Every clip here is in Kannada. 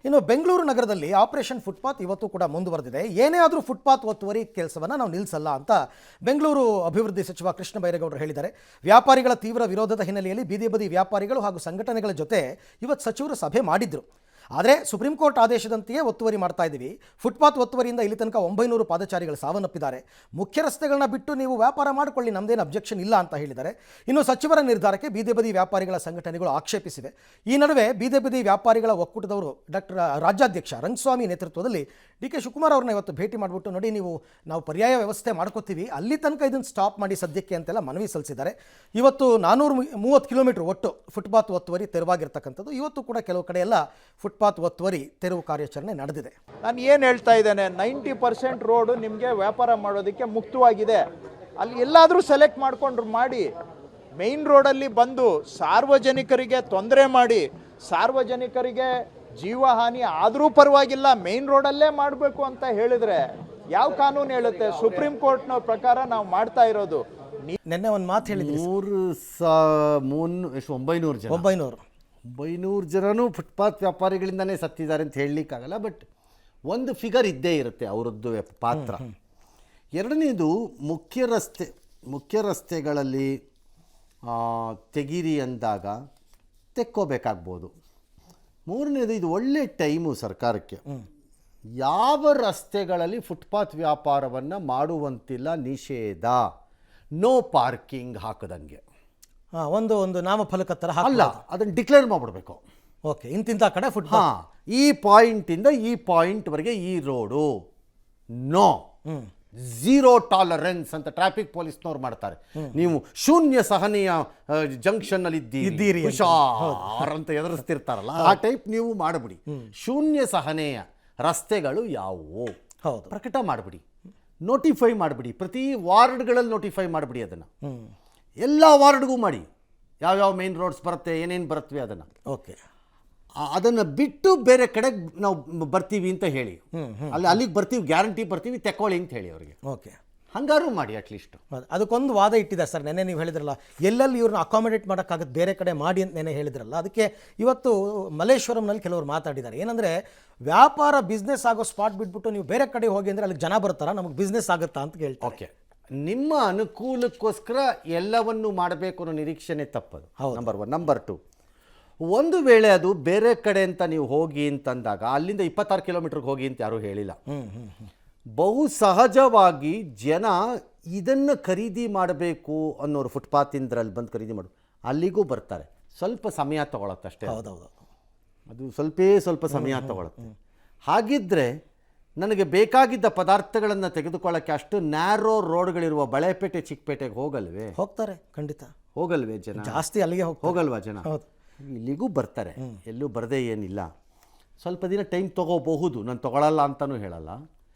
ಇನ್ನು ಬೆಂಗಳೂರು ನಗರದಲ್ಲಿ ಆಪರೇಷನ್ ಫುಟ್ಪಾತ್ ಇವತ್ತು ಕೂಡ ಮುಂದುವರೆದಿದೆ. ಏನೇ ಆದರೂ ಫುಟ್ಪಾತ್ ಒತ್ತುವರಿ ಕೆಲಸವನ್ನು ನಾವು ನಿಲ್ಲಿಸಲ್ಲ ಅಂತ ಬೆಂಗಳೂರು ಅಭಿವೃದ್ಧಿ ಸಚಿವ ಕೃಷ್ಣ ಬೈರೇಗೌಡರು ಹೇಳಿದ್ದಾರೆ. ವ್ಯಾಪಾರಿಗಳ ತೀವ್ರ ವಿರೋಧದ ಹಿನ್ನೆಲೆಯಲ್ಲಿ ಬೀದಿ ಬದಿ ವ್ಯಾಪಾರಿಗಳು ಹಾಗೂ ಸಂಘಟನೆಗಳ ಜೊತೆ ಇವತ್ತು ಸಚಿವರು ಸಭೆ ಮಾಡಿದ್ರು. ಆದರೆ ಸುಪ್ರೀಂ ಕೋರ್ಟ್ ಆದೇಶದಂತೆಯೇ ಒತ್ತುವರಿ ಮಾಡ್ತಾ ಇದ್ದೀವಿ. ಫುಟ್ಪಾತ್ ಒತ್ತುವರಿಯಿಂದ ಇಲ್ಲಿ ತನಕ 900 ಪಾದಚಾರಿಗಳು ಸಾವನ್ನಪ್ಪಿದ್ದಾರೆ. ಮುಖ್ಯ ರಸ್ತೆಗಳನ್ನ ಬಿಟ್ಟು ನೀವು ವ್ಯಾಪಾರ ಮಾಡಿಕೊಳ್ಳಿ, ನಮ್ಮದೇನು ಅಬ್ಜೆಕ್ಷನ್ ಇಲ್ಲ ಅಂತ ಹೇಳಿದ್ದಾರೆ. ಇನ್ನು ಸಚಿವರ ನಿರ್ಧಾರಕ್ಕೆ ಬೀದಿ ಬದಿ ವ್ಯಾಪಾರಿಗಳ ಸಂಘಟನೆಗಳು ಆಕ್ಷೇಪಿಸಿವೆ. ಈ ನಡುವೆ ಬೀದಿ ಬದಿ ವ್ಯಾಪಾರಿಗಳ ಒಕ್ಕೂಟದವರು ರಾಜ್ಯಾಧ್ಯಕ್ಷ ರಂಗಸ್ವಾಮಿ ನೇತೃತ್ವದಲ್ಲಿ ಡಿ.ಕೆ. ಶಿವಕುಮಾರ್ ಅವ್ರನ್ನ ಇವತ್ತು ಭೇಟಿ ಮಾಡಿಬಿಟ್ಟು, ನೋಡಿ ನಾವು ಪರ್ಯಾಯ ವ್ಯವಸ್ಥೆ ಮಾಡ್ಕೋತೀವಿ, ಅಲ್ಲಿ ತನಕ ಇದನ್ನು ಸ್ಟಾಪ್ ಮಾಡಿ ಸದ್ಯಕ್ಕೆ ಅಂತೆಲ್ಲ ಮನವಿ ಸಲ್ಲಿಸಿದ್ದಾರೆ. ಇವತ್ತು 430 ಕಿಲೋಮೀಟರ್ ಒಟ್ಟು ಫುಟ್ಪಾತ್ ಒತ್ತುವರಿ ತೆರವಾಗಿರ್ತಕ್ಕಂಥದ್ದು. ಇವತ್ತು ಕೂಡ ಕೆಲವು ಕಡೆ ಎಲ್ಲ ಫುಟ್ಪಾತ್ ಒತ್ತುವರಿ ತೆರವು ಕಾರ್ಯಾಚರಣೆ ನಡೆದಿದೆ. ನಾನು ಏನು ಹೇಳ್ತಾ ಇದ್ದೇನೆ, 90% ರೋಡು ನಿಮಗೆ ವ್ಯಾಪಾರ ಮಾಡೋದಕ್ಕೆ ಮುಕ್ತವಾಗಿದೆ. ಅಲ್ಲಿ ಎಲ್ಲಾದರೂ ಸೆಲೆಕ್ಟ್ ಮಾಡಿಕೊಂಡ್ರು ಮಾಡಿ. ಮೇನ್ ರೋಡಲ್ಲಿ ಬಂದು ಸಾರ್ವಜನಿಕರಿಗೆ ತೊಂದರೆ ಮಾಡಿ, ಸಾರ್ವಜನಿಕರಿಗೆ ಜೀವಹಾನಿ ಆದರೂ ಪರವಾಗಿಲ್ಲ, ಮೇನ್ ರೋಡಲ್ಲೇ ಮಾಡಬೇಕು ಅಂತ ಹೇಳಿದ್ರೆ ಯಾವ ಕಾನೂನು ಹೇಳುತ್ತೆ? ಸುಪ್ರೀಂ ಕೋರ್ಟ್ನ ಪ್ರಕಾರ ನಾವು ಮಾಡ್ತಾ ಇರೋದು. ನಿನ್ನೆ ಒಂದು ಮಾತು ಹೇಳಿದ್ರಿ, 900 ಜನನೂ ಫುಟ್ಪಾತ್ ವ್ಯಾಪಾರಿಗಳಿಂದನೇ ಸತ್ತಿದ್ದಾರೆ ಅಂತ ಹೇಳಲಿಕ್ಕಾಗಲ್ಲ. ಬಟ್ ಒಂದು ಫಿಗರ್ ಇದ್ದೇ ಇರುತ್ತೆ ಅವರದ್ದು ಪಾತ್ರ. ಎರಡನೇದು ಮುಖ್ಯ ರಸ್ತೆಗಳಲ್ಲಿ ತೆಗೀರಿ ಅಂದಾಗ ತೆಕ್ಕೋಬೇಕಾಗ್ಬೋದು. ಮೂರನೇದು, ಇದು ಒಳ್ಳೆ ಟೈಮು ಸರ್ಕಾರಕ್ಕೆ. ಯಾವ ರಸ್ತೆಗಳಲ್ಲಿ ಫುಟ್ಪಾತ್ ವ್ಯಾಪಾರವನ್ನು ಮಾಡುವಂತಿಲ್ಲ, ನಿಷೇಧ, ನೋ ಪಾರ್ಕಿಂಗ್ ಹಾಕದಂಗೆ. ಒಂದು ನಾಮಫಲಕ ಥರ ಅಲ್ಲ, ಅದನ್ನು ಡಿಕ್ಲೇರ್ ಮಾಡಿಬಿಡ್ಬೇಕು. ಓಕೆ, ಇಂತಿಂಥ ಕಡೆ ಫುಟ್ಪಾತ್, ಈ ಪಾಯಿಂಟಿಂದ ಈ ಪಾಯಿಂಟ್ವರೆಗೆ ಈ ರೋಡು ನೋ, 0 ಟಾಲರೆನ್ಸ್ ಅಂತ ಟ್ರಾಫಿಕ್ ಪೊಲೀಸ್ನವ್ರು ಮಾಡ್ತಾರೆ. ನೀವು ಶೂನ್ಯ ಸಹನೆಯ ಜಂಕ್ಷನ್ನಲ್ಲಿ ಇದ್ದೀರಿ ಅಂತ ಎದುರಿಸ್ತಿರ್ತಾರಲ್ಲ, ಆ ಟೈಪ್ ನೀವು ಮಾಡಿಬಿಡಿ. ಶೂನ್ಯ ಸಹನೆಯ ರಸ್ತೆಗಳು ಯಾವುವು ಪ್ರಕಟ ಮಾಡಿಬಿಡಿ, ನೋಟಿಫೈ ಮಾಡಿಬಿಡಿ. ಪ್ರತಿ ವಾರ್ಡ್ಗಳಲ್ಲಿ ನೋಟಿಫೈ ಮಾಡಿಬಿಡಿ. ಅದನ್ನು ಎಲ್ಲ ವಾರ್ಡ್ಗೂ ಮಾಡಿ, ಯಾವ್ಯಾವ ಮೇನ್ ರೋಡ್ಸ್ ಬರುತ್ತೆ, ಏನೇನು ಬರುತ್ತವೆ ಅದನ್ನು. ಓಕೆ, ಅದನ್ನು ಬಿಟ್ಟು ಬೇರೆ ಕಡೆಗೆ ನಾವು ಬರ್ತೀವಿ ಅಂತ ಹೇಳಿ, ಅಲ್ಲಿಗೆ ಬರ್ತೀವಿ, ಗ್ಯಾರಂಟಿ ಬರ್ತೀವಿ, ತೆಕ್ಕೊಳ್ಳಿ ಅಂತ ಹೇಳಿ ಅವರಿಗೆ. ಓಕೆ, ಹಂಗಾರು ಮಾಡಿ ಅಟ್ಲೀಸ್ಟ್. ಅದಕ್ಕೊಂದು ವಾದ ಇಟ್ಟಿದ್ದಾರೆ ಸರ್. ನೆನ್ನೆ ನೀವು ಹೇಳಿದ್ರಲ್ಲ, ಎಲ್ಲೆಲ್ಲಿ ಇವ್ರನ್ನ ಅಕಾಮಿಡೇಟ್ ಮಾಡೋಕ್ಕಾಗತ್ತೆ ಬೇರೆ ಕಡೆ ಮಾಡಿ ಅಂತ ನೆನ್ನೆ ಹೇಳಿದ್ರಲ್ಲ, ಅದಕ್ಕೆ ಇವತ್ತು ಮಲ್ಲೇಶ್ವರಂನಲ್ಲಿ ಕೆಲವರು ಮಾತಾಡಿದ್ದಾರೆ. ಏನಂದರೆ, ವ್ಯಾಪಾರ ಬಿಸ್ನೆಸ್ ಆಗೋ ಸ್ಪಾಟ್ ಬಿಟ್ಬಿಟ್ಟು ನೀವು ಬೇರೆ ಕಡೆ ಹೋಗಿ ಅಂದರೆ ಅಲ್ಲಿಗೆ ಜನ ಬರ್ತಾರ, ನಮಗೆ ಬಿಸ್ನೆಸ್ ಆಗುತ್ತಾ ಅಂತ ಹೇಳ್ತಾರೆ. ಓಕೆ, ನಿಮ್ಮ ಅನುಕೂಲಕ್ಕೋಸ್ಕರ ಎಲ್ಲವನ್ನೂ ಮಾಡಬೇಕು ಅನ್ನೋ ನಿರೀಕ್ಷೆನೇ ತಪ್ಪದು. ನಂಬರ್ 1. ನಂಬರ್ 2, ಒಂದು ವೇಳೆ ಅದು ಬೇರೆ ಕಡೆ ಅಂತ ನೀವು ಹೋಗಿ ಅಂತಂದಾಗ ಅಲ್ಲಿಂದ 26 ಕಿಲೋಮೀಟರ್ಗೆ ಹೋಗಿ ಅಂತ ಯಾರೂ ಹೇಳಿಲ್ಲ. ಬಹು ಸಹಜವಾಗಿ ಜನ ಇದನ್ನು ಖರೀದಿ ಮಾಡಬೇಕು ಅನ್ನೋರು ಫುಟ್ಪಾತಿಂದ್ರಲ್ಲಿ ಬಂದು ಖರೀದಿ ಮಾಡು, ಅಲ್ಲಿಗೂ ಬರ್ತಾರೆ. ಸ್ವಲ್ಪ ಸಮಯ ತಗೊಳತ್ತೆ ಅಷ್ಟೇ. ಹೌದೌದು, ಅದು ಸ್ವಲ್ಪ ಸಮಯ ತಗೊಳುತ್ತೆ. ಹಾಗಿದ್ದರೆ ನನಗೆ ಬೇಕಾಗಿದ್ದ ಪದಾರ್ಥಗಳನ್ನು ತೆಗೆದುಕೊಳ್ಳೋಕ್ಕೆ ಅಷ್ಟು ನ್ಯಾರೋ ರೋಡ್ಗಳಿರುವ ಬಳೆಪೇಟೆ, ಚಿಕ್ಕಪೇಟೆಗೆ ಹೋಗಲ್ವೇ? ಹೋಗ್ತಾರೆ, ಖಂಡಿತ ಹೋಗಲ್ವೇ ಜನ? ಜಾಸ್ತಿ ಅಲ್ಲಿಗೆ ಹೋಗಲ್ವಾ ಜನ? ಇಲ್ಲಿಗೂ ಬರ್ತಾರೆ, ಎಲ್ಲೂ ಬರದೇ ಏನಿಲ್ಲ. ಸ್ವಲ್ಪ ದಿನ ಟೈಮ್ ತೊಗೋಬಹುದು, ನಾನು ತೊಗೊಳಲ್ಲ ಅಂತಲೂ ಹೇಳಲ್ಲ,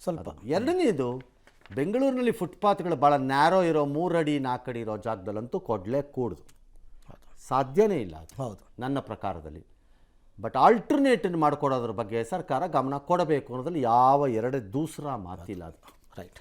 ಸ್ವಲ್ಪ. ಎರಡನೇದು, ಬೆಂಗಳೂರಿನಲ್ಲಿ ಫುಟ್ಪಾತ್ಗಳು ಭಾಳ ನ್ಯಾರೋ ಇರೋ 3 ಅಡಿ 4 ಅಡಿ ಇರೋ ಜಾಗದಲ್ಲಂತೂ ಕೊಡಲೇ ಕೂಡುದು, ಸಾಧ್ಯನೇ ಇಲ್ಲ ಅದು. ಹೌದು, ನನ್ನ ಪ್ರಕಾರದಲ್ಲಿ. ಬಟ್ ಆಲ್ಟರ್ನೇಟಿವ್ ಮಾಡಿಕೊಡೋದ್ರ ಬಗ್ಗೆ ಸರ್ಕಾರ ಗಮನ ಕೊಡಬೇಕು ಅನ್ನೋದ್ರಲ್ಲಿ ಯಾವ ಎರಡು ದೂಸರ ಮಾತಿಲ್ಲ ಅದು. ರೈಟ್.